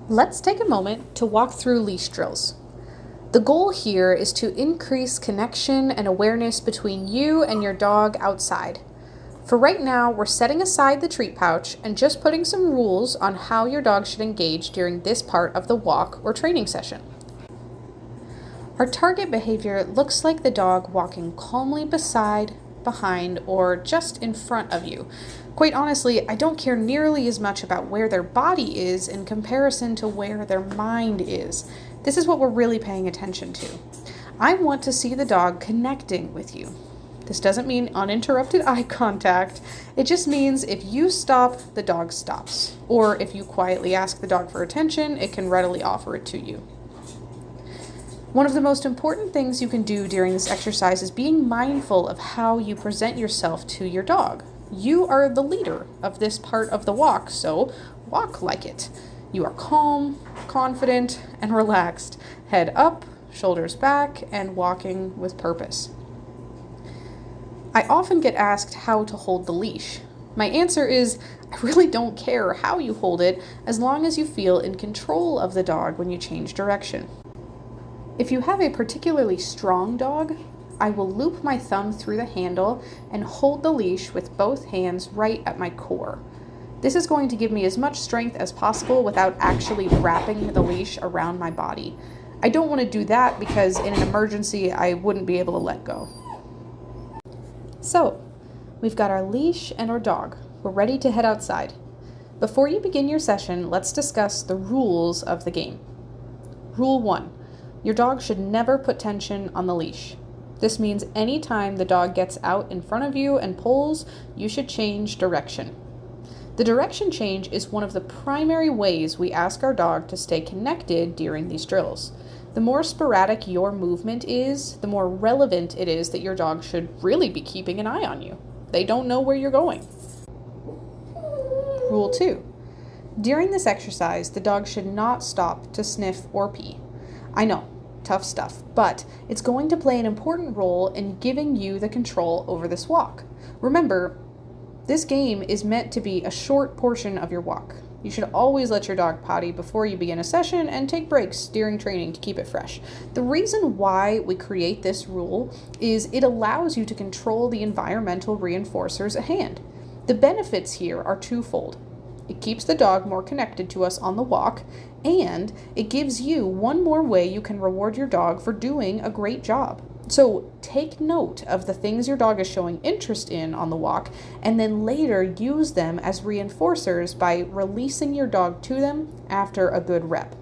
Let's take a moment to walk through leash drills. The goal here is to increase connection and awareness between you and your dog outside. For right now, we're setting aside the treat pouch and just putting some rules on how your dog should engage during this part of the walk or training session. Our target behavior looks like the dog walking calmly beside, behind, or just in front of you. Quite honestly, I don't care nearly as much about where their body is in comparison to where their mind is. This is what we're really paying attention to. I want to see the dog connecting with you. This doesn't mean uninterrupted eye contact. It just means if you stop, the dog stops. Or if you quietly ask the dog for attention, it can readily offer it to you. One of the most important things you can do during this exercise is being mindful of how you present yourself to your dog. You are the leader of this part of the walk, so walk like it. You are calm, confident, and relaxed, head up, shoulders back, and walking with purpose. I often get asked how to hold the leash. My answer is, I really don't care how you hold it as long as you feel in control of the dog when you change direction. If you have a particularly strong dog, I will loop my thumb through the handle and hold the leash with both hands right at my core. This is going to give me as much strength as possible without actually wrapping the leash around my body. I don't want to do that because in an emergency, I wouldn't be able to let go. So, we've got our leash and our dog. We're ready to head outside. Before you begin your session, let's discuss the rules of the game. Rule 1. Your dog should never put tension on the leash. This means anytime the dog gets out in front of you and pulls, you should change direction. The direction change is one of the primary ways we ask our dog to stay connected during these drills. The more sporadic your movement is, the more relevant it is that your dog should really be keeping an eye on you. They don't know where you're going. Rule 2. During this exercise, the dog should not stop to sniff or pee. I know, tough stuff, but it's going to play an important role in giving you the control over this walk. Remember, this game is meant to be a short portion of your walk. You should always let your dog potty before you begin a session and take breaks during training to keep it fresh. The reason why we create this rule is it allows you to control the environmental reinforcers at hand. The benefits here are twofold. It keeps the dog more connected to us on the walk, and it gives you one more way you can reward your dog for doing a great job. So take note of the things your dog is showing interest in on the walk, and then later use them as reinforcers by releasing your dog to them after a good rep.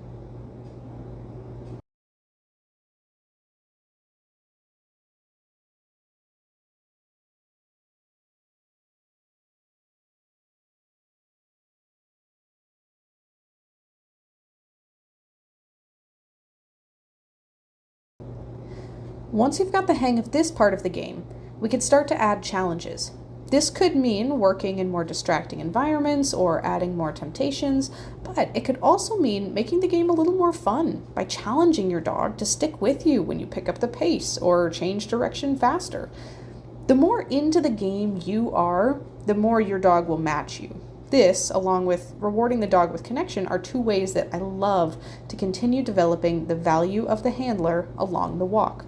Once you've got the hang of this part of the game, we can start to add challenges. This could mean working in more distracting environments or adding more temptations, but it could also mean making the game a little more fun by challenging your dog to stick with you when you pick up the pace or change direction faster. The more into the game you are, the more your dog will match you. This, along with rewarding the dog with connection, are two ways that I love to continue developing the value of the handler along the walk.